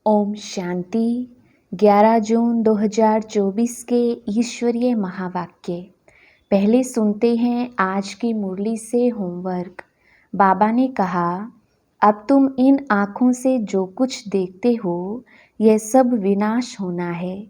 ओम शांति। 11 जून 2024 के ईश्वरीय महावाक्य। पहले सुनते हैं आज की मुरली से होमवर्क। बाबा ने कहा, अब तुम इन आँखों से जो कुछ देखते हो यह सब विनाश होना है,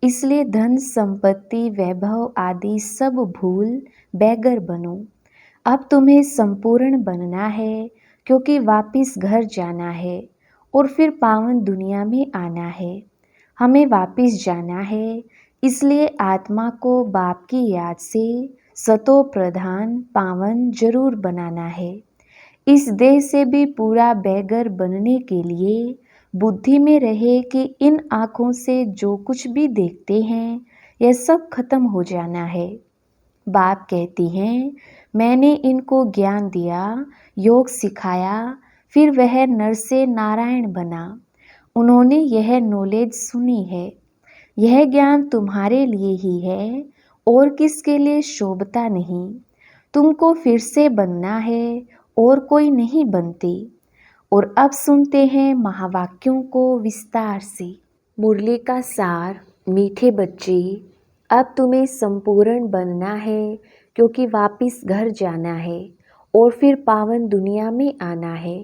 इसलिए धन संपत्ति वैभव आदि सब भूल बैगर बनो। अब तुम्हें संपूर्ण बनना है, क्योंकि वापिस घर जाना है और फिर पावन दुनिया में आना है। हमें वापिस जाना है, इसलिए आत्मा को बाप की याद से सतो प्रधान पावन जरूर बनाना है। इस देह से भी पूरा बैगर बनने के लिए बुद्धि में रहे कि इन आँखों से जो कुछ भी देखते हैं यह सब खत्म हो जाना है। बाप कहती हैं, मैंने इनको ज्ञान दिया, योग सिखाया, फिर वह नर से नारायण बना। उन्होंने यह नॉलेज सुनी है। यह ज्ञान तुम्हारे लिए ही है और किसके लिए शोभता नहीं। तुमको फिर से बनना है और कोई नहीं बनती। और अब सुनते हैं महावाक्यों को विस्तार से। मुरली का सार। मीठे बच्चे, अब तुम्हें संपूर्ण बनना है, क्योंकि वापिस घर जाना है और फिर पावन दुनिया में आना है।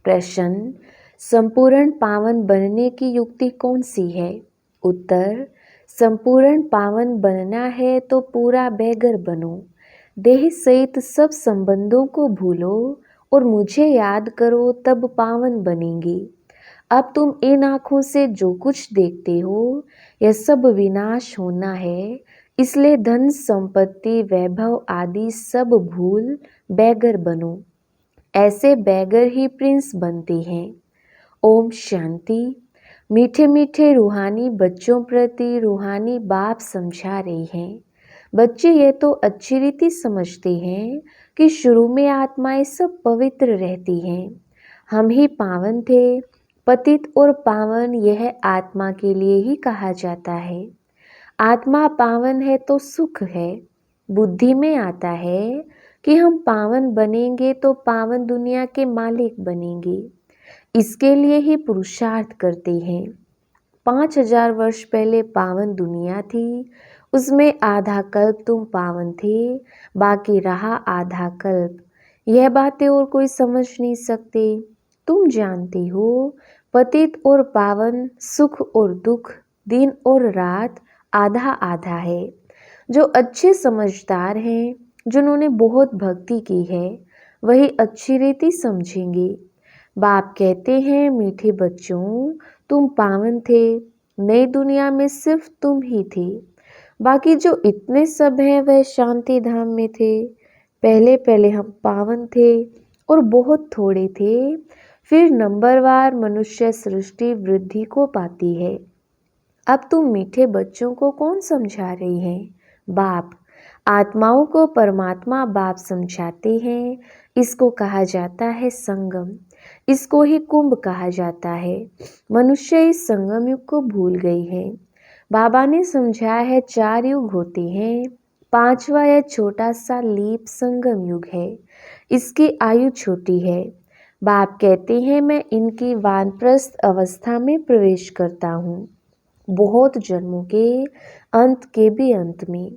प्रश्न, संपूर्ण पावन बनने की युक्ति कौन सी है? उत्तर, संपूर्ण पावन बनना है तो पूरा बैगर बनो। देह सहित सब संबंधों को भूलो और मुझे याद करो, तब पावन बनेंगे। अब तुम इन आँखों से जो कुछ देखते हो यह सब विनाश होना है, इसलिए धन संपत्ति वैभव आदि सब भूल बैगर बनो। ऐसे बैगर ही प्रिंस बनते हैं। ओम शांति। मीठे मीठे रूहानी बच्चों प्रति रूहानी बाप समझा रहे हैं। बच्चे ये तो अच्छी रीति समझते हैं कि शुरू में आत्माएं सब पवित्र रहती हैं। हम ही पावन थे। पतित और पावन यह आत्मा के लिए ही कहा जाता है। आत्मा पावन है तो सुख है। बुद्धि में आता है कि हम पावन बनेंगे तो पावन दुनिया के मालिक बनेंगे। इसके लिए ही पुरुषार्थ करते हैं। 5000 वर्ष पहले पावन दुनिया थी, उसमें आधा कल्प तुम पावन थे, बाकी रहा आधा कल्प। यह बातें और कोई समझ नहीं सकते। तुम जानती हो, पतित और पावन, सुख और दुख, दिन और रात आधा आधा है। जो अच्छे समझदार हैं, जिन्होंने बहुत भक्ति की है, वही अच्छी रीति समझेंगे। बाप कहते हैं, मीठे बच्चों, तुम पावन थे। नई दुनिया में सिर्फ तुम ही थे। बाकी जो इतने सब हैं वह शांति धाम में थे। पहले पहले हम पावन थे और बहुत थोड़े थे। फिर नंबरवार मनुष्य सृष्टि वृद्धि को पाती है। अब तुम मीठे बच्चों को कौन समझा रही हैं? बाप। आत्माओं को परमात्मा बाप समझाते हैं। इसको कहा जाता है संगम। इसको ही कुंभ कहा जाता है। मनुष्य इस संगम युग को भूल गई है। बाबा ने समझाया है 4 युग होते हैं। 5वां यह छोटा सा लीप संगम युग है। इसकी आयु छोटी है। बाप कहते हैं, मैं इनकी वानप्रस्थ अवस्था में प्रवेश करता हूँ, बहुत जन्मों के अंत के भी अंत में।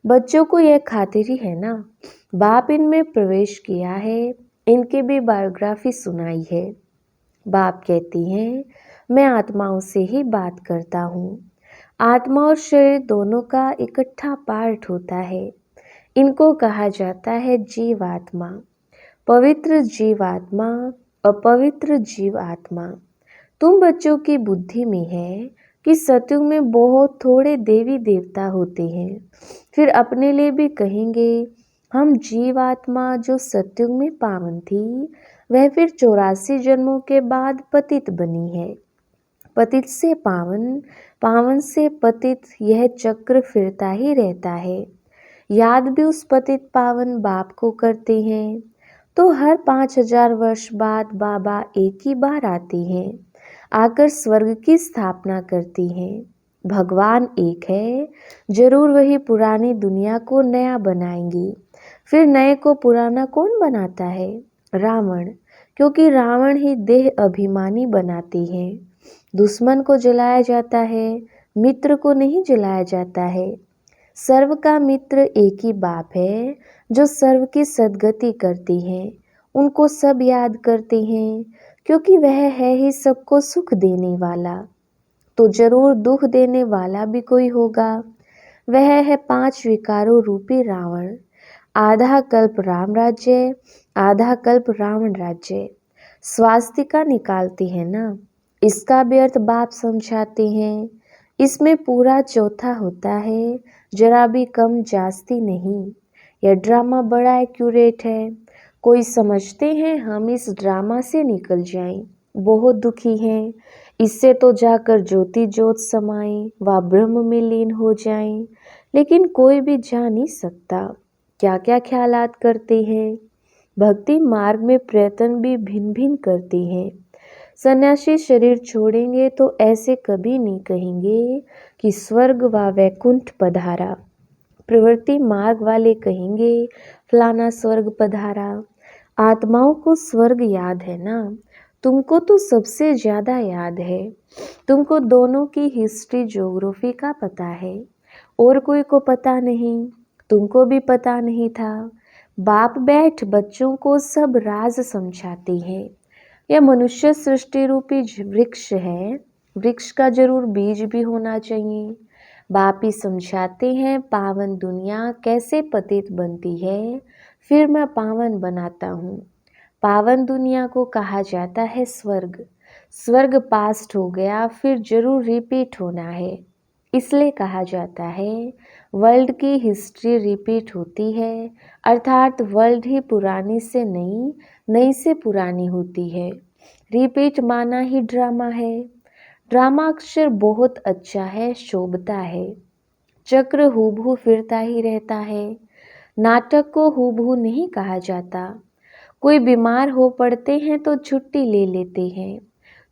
बच्चों को यह खातिरी है ना। बाप इनमें प्रवेश किया है, इनकी भी बायोग्राफी सुनाई है। बाप कहती हैं, मैं आत्माओं से ही बात करता हूँ। आत्मा और शरीर दोनों का इकट्ठा पार्ट होता है। इनको कहा जाता है जीवात्मा। पवित्र जीवात्मा, अपवित्र जीवात्मा। तुम बच्चों की बुद्धि में है कि सतयुग में बहुत थोड़े देवी देवता होते हैं। फिर अपने लिए भी कहेंगे, हम जीवात्मा जो सतयुग में पावन थी, वह फिर 84 जन्मों के बाद पतित बनी है। पतित से पावन, पावन से पतित, यह चक्र फिरता ही रहता है। याद भी उस पतित पावन बाप को करते हैं। तो हर 5000 वर्ष बाद बाबा एक ही बार आते हैं, आकर स्वर्ग की स्थापना करती हैं। भगवान एक है, जरूर वही पुरानी दुनिया को नया बनाएंगी। फिर नए को पुराना कौन बनाता है? रावण, क्योंकि रावण ही देह अभिमानी बनाते हैं। दुश्मन को जलाया जाता है, मित्र को नहीं जलाया जाता है। सर्व का मित्र एक ही बाप है जो सर्व की सद्गति करती है। उनको सब याद करते हैं क्योंकि वह है ही सबको सुख देने वाला। तो जरूर दुख देने वाला भी कोई होगा। वह है 5 विकारों रूपी रावण। आधा कल्प राम राज्य, आधा कल्प रावण राज्य। स्वास्तिका निकालती है ना, इसका भी अर्थ बाप समझाते हैं। इसमें पूरा चौथा होता है, जरा भी कम जास्ती नहीं। यह ड्रामा बड़ा एक्यूरेट है। कोई समझते हैं हम इस ड्रामा से निकल जाएं, बहुत दुखी हैं, इससे तो जाकर ज्योति ज्योत समाएं व ब्रह्म में लीन हो जाएं। लेकिन कोई भी जा नहीं सकता। क्या क्या ख्यालात करते हैं। भक्ति मार्ग में प्रयत्न भी भिन्न भिन्न करते हैं। सन्यासी शरीर छोड़ेंगे तो ऐसे कभी नहीं कहेंगे कि स्वर्ग व वैकुंठ पधारा। प्रवृत्ति मार्ग वाले कहेंगे फलाना स्वर्ग पधारा। आत्माओं को स्वर्ग याद है ना, तुमको तो सबसे ज़्यादा याद है। तुमको दोनों की हिस्ट्री ज्योग्राफी का पता है, और कोई को पता नहीं, तुमको भी पता नहीं था। बाप बैठ बच्चों को सब राज समझाते हैं। यह मनुष्य सृष्टि रूपी वृक्ष है, वृक्ष का जरूर बीज भी होना चाहिए। बाप ही समझाते हैं पावन दुनिया कैसे पतित बनती है, फिर मैं पावन बनाता हूँ। पावन दुनिया को कहा जाता है स्वर्ग। स्वर्ग पास्ट हो गया, फिर जरूर रिपीट होना है, इसलिए कहा जाता है वर्ल्ड की हिस्ट्री रिपीट होती है, अर्थात वर्ल्ड ही पुरानी से नई, नई से पुरानी होती है। रिपीट माना ही ड्रामा है। ड्रामा अक्षर बहुत अच्छा है, शोभता है। चक्र हूबहू फिरता ही रहता है। नाटक को हूबहू नहीं कहा जाता। कोई बीमार हो पड़ते हैं तो छुट्टी ले लेते हैं।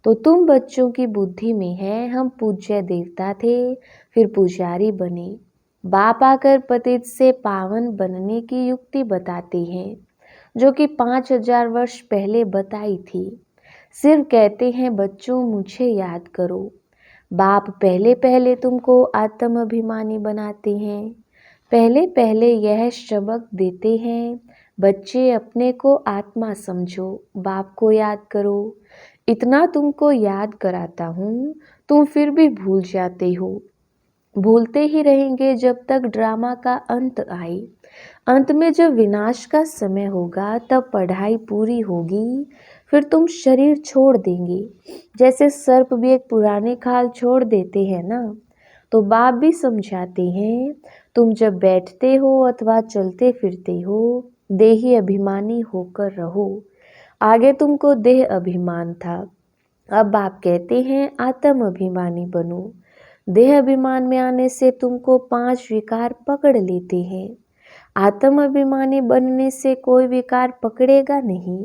तो तुम बच्चों की बुद्धि में है हम पूज्य देवता थे, फिर पुजारी बने। बाप आकर पतित से पावन बनने की युक्ति बताते हैं, जो कि 5000 वर्ष पहले बताई थी। सिर्फ कहते हैं बच्चों मुझे याद करो। बाप पहले पहले तुमको आत्म अभिमानी बनाते हैं। पहले पहले यह सबक देते हैं, बच्चे अपने को आत्मा समझो, बाप को याद करो। इतना तुमको याद कराता हूँ, तुम फिर भी भूल जाते हो। भूलते ही रहेंगे जब तक ड्रामा का अंत आए। अंत में जब विनाश का समय होगा तब पढ़ाई पूरी होगी, फिर तुम शरीर छोड़ देंगे। जैसे सर्प भी एक पुराने खाल छोड़ देते हैं ना, तो बाप भी समझाते हैं तुम जब बैठते हो अथवा चलते फिरते हो, देही अभिमानी होकर रहो। आगे तुमको देह अभिमान था, अब बाप कहते हैं आत्म अभिमानी बनो। देह अभिमान में आने से तुमको 5 विकार पकड़ लेते हैं। आत्म अभिमानी बनने से कोई विकार पकड़ेगा नहीं।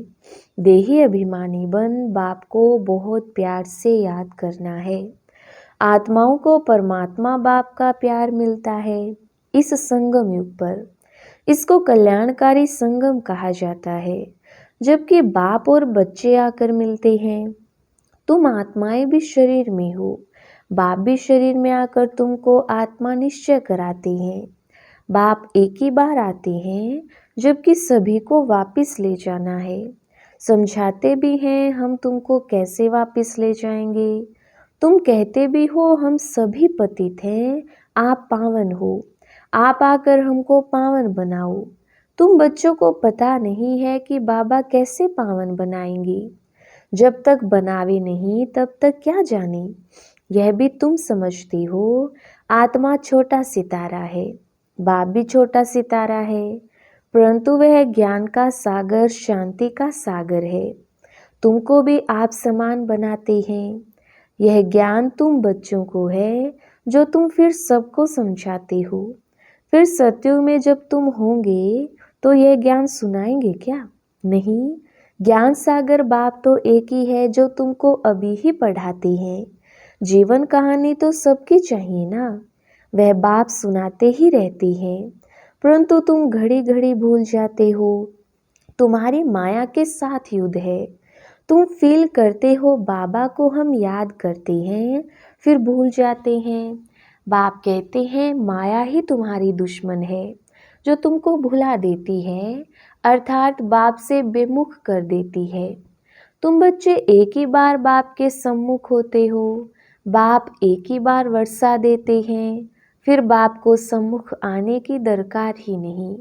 देही अभिमानी बन बाप को बहुत प्यार से याद करना है। आत्माओं को परमात्मा बाप का प्यार मिलता है इस संगम युग पर। इसको कल्याणकारी संगम कहा जाता है, जबकि बाप और बच्चे आकर मिलते हैं। तुम आत्माएं भी शरीर में हो, बाप भी शरीर में आकर तुमको आत्मा निश्चय कराते हैं। बाप एक ही बार आते हैं, जबकि सभी को वापस ले जाना है। समझाते भी हैं हम तुमको कैसे वापस ले जाएंगे। तुम कहते भी हो हम सभी पतित हैं, आप पावन हो, आप आकर हमको पावन बनाओ। तुम बच्चों को पता नहीं है कि बाबा कैसे पावन बनाएंगे। जब तक बनावे नहीं तब तक क्या जाने। यह भी तुम समझते हो, आत्मा छोटा सितारा है, बाप भी छोटा सितारा है, परंतु वह ज्ञान का सागर, शांति का सागर है। तुमको भी आप समान बनाते हैं। यह ज्ञान तुम बच्चों को है, जो तुम फिर सबको समझाते हो। फिर सत्युग में जब तुम होंगे तो यह ज्ञान सुनाएंगे क्या? नहीं। ज्ञान सागर बाप तो एक ही है जो तुमको अभी ही पढ़ाते हैं। जीवन कहानी तो सबकी चाहिए ना, वह बाप सुनाते ही रहते हैं, परंतु तुम घड़ी घड़ी भूल जाते हो। तुम्हारी माया के साथ युद्ध है। तुम फील करते हो बाबा को हम याद करते हैं फिर भूल जाते हैं। बाप कहते हैं माया ही तुम्हारी दुश्मन है जो तुमको भुला देती है, अर्थात बाप से बेमुख कर देती है। तुम बच्चे एक ही बार बाप के सम्मुख होते हो, बाप एक ही बार वर्षा देते हैं, फिर बाप को सम्मुख आने की दरकार ही नहीं।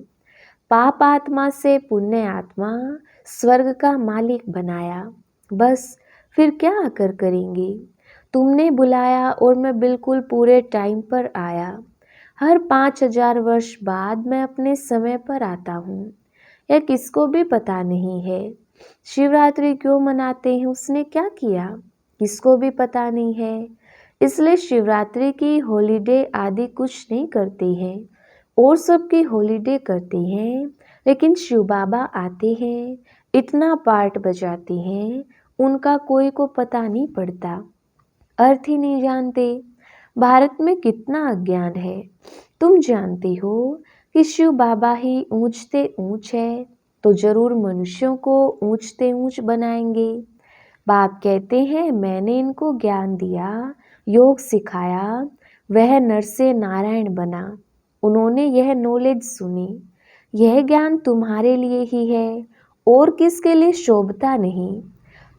पाप आत्मा से पुण्य आत्मा स्वर्ग का मालिक बनाया, बस फिर क्या आकर करेंगे। तुमने बुलाया और मैं बिल्कुल पूरे टाइम पर आया। हर 5000 वर्ष बाद मैं अपने समय पर आता हूँ। यह किसको भी पता नहीं है। शिवरात्रि क्यों मनाते हैं, उसने क्या किया, किसको भी पता नहीं है। इसलिए शिवरात्रि की हॉलीडे आदि कुछ नहीं करते हैं और सबकी हॉलीडे करते हैं, लेकिन शिव बाबा आते हैं, इतना पार्ट बजाते हैं, उनका कोई को पता नहीं पड़ता, अर्थ ही नहीं जानते। भारत में कितना अज्ञान है। तुम जानते हो कि शिव बाबा ही ऊंचते ऊंच है, तो जरूर मनुष्यों को ऊंचते ऊंच बनाएंगे। बाप कहते हैं मैंने इनको ज्ञान दिया, योग सिखाया, वह नर से नारायण बना। उन्होंने यह नॉलेज सुनी। यह ज्ञान तुम्हारे लिए ही है और किसके लिए शोभता नहीं।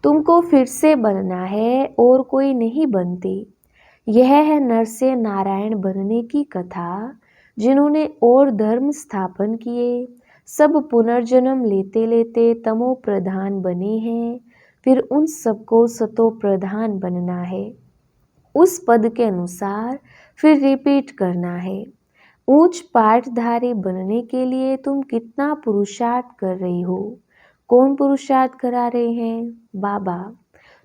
तुमको फिर से बनना है और कोई नहीं बनते। यह है नर से नारायण बनने की कथा। जिन्होंने और धर्म स्थापन किए, सब पुनर्जन्म लेते लेते तमो प्रधान बने हैं, फिर उन सबको सतो प्रधान बनना है। उस पद के अनुसार फिर रिपीट करना है। ऊंच पाठधारी बनने के लिए तुम कितना पुरुषार्थ कर रही हो। कौन पुरुषार्थ करा रहे हैं? बाबा।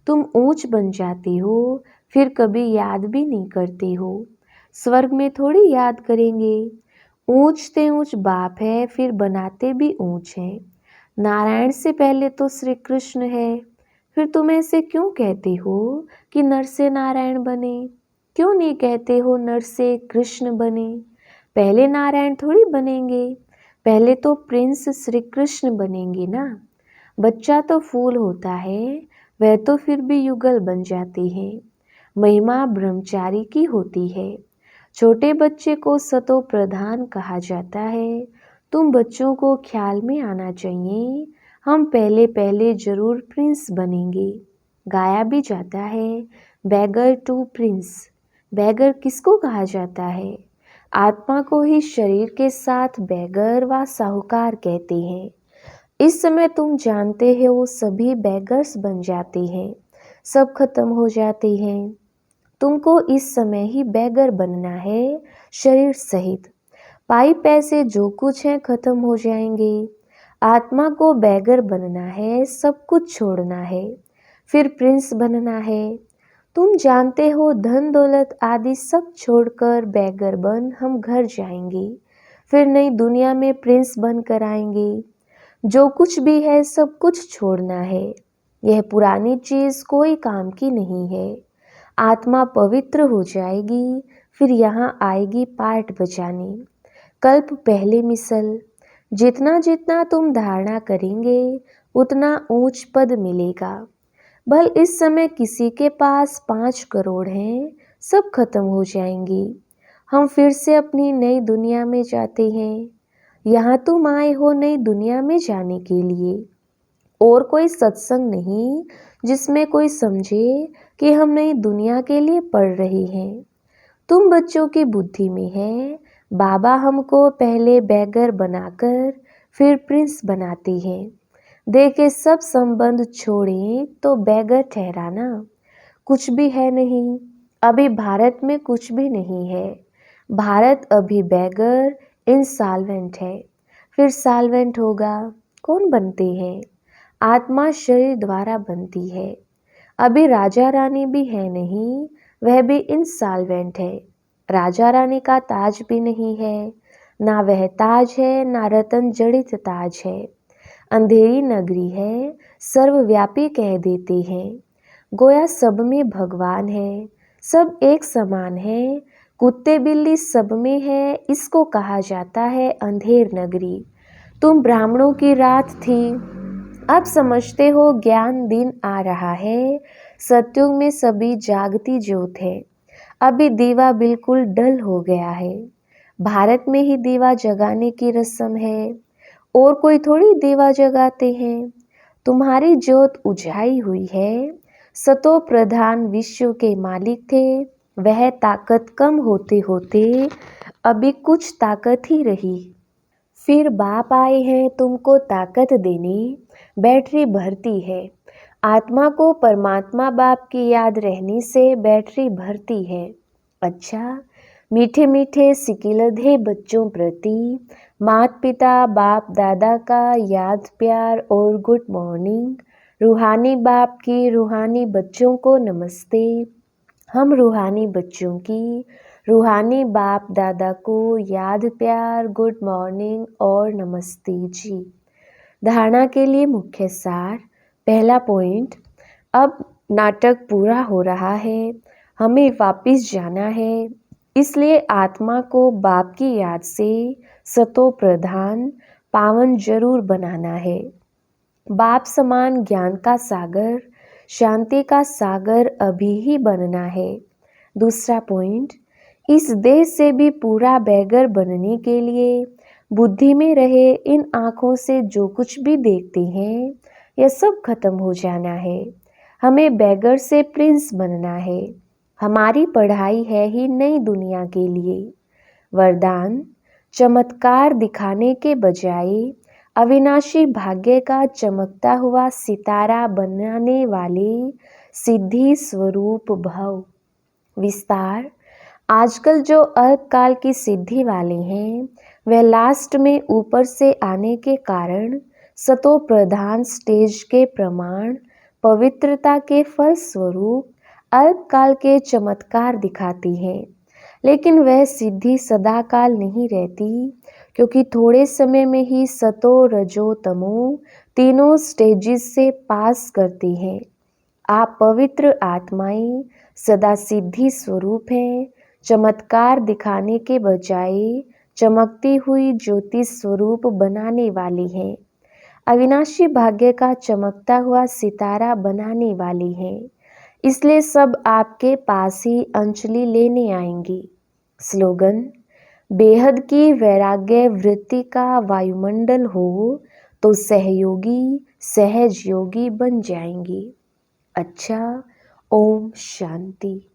तुम ऊंच बन जाती हो, फिर कभी याद भी नहीं करती हो। स्वर्ग में थोड़ी याद करेंगे। ऊंचते ऊंच बाप है, फिर बनाते भी ऊंच हैं। नारायण से पहले तो श्री कृष्ण है, फिर तुम ऐसे क्यों कहते हो कि नर से नारायण बने? क्यों नहीं कहते हो नर से कृष्ण बने? पहले नारायण थोड़ी बनेंगे, पहले तो प्रिंस श्री कृष्ण बनेंगे ना। बच्चा तो फूल होता है, वह तो फिर भी युगल बन जाते हैं। महिमा ब्रह्मचारी की होती है। छोटे बच्चे को सतो प्रधान कहा जाता है। तुम बच्चों को ख्याल में आना चाहिए, हम पहले पहले जरूर प्रिंस बनेंगे। गाया भी जाता है, बैगर टू प्रिंस। बैगर किसको कहा जाता है? आत्मा को ही शरीर के साथ बैगर व साहूकार कहते हैं। इस समय तुम जानते हो सभी बैगर्स बन जाते हैं, सब खत्म हो जाते हैं। तुमको इस समय ही बैगर बनना है, शरीर सहित। पाई पैसे जो कुछ है खत्म हो जाएंगे। आत्मा को बैगर बनना है, सब कुछ छोड़ना है, फिर प्रिंस बनना है। तुम जानते हो धन दौलत आदि सब छोड़कर बैगर बन हम घर जाएंगे, फिर नई दुनिया में प्रिंस बन कर आएंगे। जो कुछ भी है सब कुछ छोड़ना है। यह पुरानी चीज कोई काम की नहीं है। आत्मा पवित्र हो जाएगी, फिर यहाँ आएगी पाठ बजाने। कल्प पहले मिसल। जितना जितना तुम धारणा करेंगे उतना ऊंच पद मिलेगा। भल इस समय किसी के पास 5 करोड़ हैं, सब खत्म हो जाएंगी। हम फिर से अपनी नई दुनिया में जाते हैं। यहाँ तुम आए हो नई दुनिया में जाने के लिए, और कोई सत्संग नहीं जिसमें कोई समझे कि हम नई दुनिया के लिए पढ़ रहे हैं। तुम बच्चों की बुद्धि में है, बाबा हमको पहले बैगर बनाकर फिर प्रिंस बनाते हैं। देखे सब संबंध छोड़ें तो बैगर ठहराना कुछ भी है नहीं। अभी भारत में कुछ भी नहीं है। भारत अभी बैगर इंसॉल्वेंट है, फिर सॉल्वेंट होगा। कौन बनते हैं? आत्मा शरीर द्वारा बनती है। अभी राजा रानी भी है नहीं, वह भी इंसॉल्वेंट है। राजा रानी का ताज भी नहीं है, ना वह ताज है ना रतन जड़ित ताज है। अंधेरी नगरी है, सर्वव्यापी कह देते हैं। गोया सब में भगवान है, सब एक समान है। कुत्ते बिल्ली सब में है, इसको कहा जाता है अंधेर नगरी। तुम ब्राह्मणों की रात थी, अब समझते हो ज्ञान दिन आ रहा है, सत्युग में सभी जागती ज्योत है। अभी दीवा बिल्कुल डल हो गया है। भारत में ही दीवा जगाने की रस्म है, और कोई थोड़ी दीवा जगाते हैं। तुम्हारी ज्योत उजाई हुई है। सतो प्रधान विश्व के मालिक थे, वह ताकत कम होते होते अभी कुछ ताकत ही रही। फिर बाप आए हैं तुमको ताकत देने, बैटरी भरती है। आत्मा को परमात्मा बाप की याद रहने से बैटरी भरती है। अच्छा, मीठे मीठे सिकिलधे बच्चों प्रति माता पिता बाप दादा का याद प्यार और गुड मॉर्निंग। रूहानी बाप की रूहानी बच्चों को नमस्ते। हम रूहानी बच्चों की रूहानी बाप दादा को याद प्यार गुड मॉर्निंग और नमस्ते जी। धारणा के लिए मुख्य सार। पहला पॉइंट, अब नाटक पूरा हो रहा है, हमें वापस जाना है, इसलिए आत्मा को बाप की याद से सतो प्रधान पावन जरूर बनाना है। बाप समान ज्ञान का सागर, शांति का सागर अभी ही बनना है। दूसरा पॉइंट, इस देह से भी पूरा बैगर बनने के लिए बुद्धि में रहे इन आँखों से जो कुछ भी देखते हैं यह सब खत्म हो जाना है। हमें बैगर से प्रिंस बनना है। हमारी पढ़ाई है ही नई दुनिया के लिए। वरदान, चमत्कार दिखाने के बजाय अविनाशी भाग्य का चमकता हुआ सितारा बनाने वाले सिद्धि स्वरूप भव। विस्तार, आजकल जो अल्पकाल की सिद्धि वाले हैं वह लास्ट में ऊपर से आने के कारण सतो प्रधान स्टेज के प्रमाण पवित्रता के फल स्वरूप अल्पकाल के चमत्कार दिखाती है। लेकिन वह सिद्धि सदाकाल नहीं रहती, क्योंकि थोड़े समय में ही सतो रजो तमो तीनों स्टेजेस से पास करती हैं। आप पवित्र आत्माएं सदा सिद्धि स्वरूप हैं। चमत्कार दिखाने के बजाय चमकती हुई ज्योति स्वरूप बनाने वाली हैं। अविनाशी भाग्य का चमकता हुआ सितारा बनाने वाली हैं। इसलिए सब आपके पास ही अंजलि लेने आएंगी। स्लोगन, बेहद की वैराग्य वृत्ति का वायुमंडल हो तो सहयोगी सहज योगी बन जाएंगी। अच्छा, ओम शांति।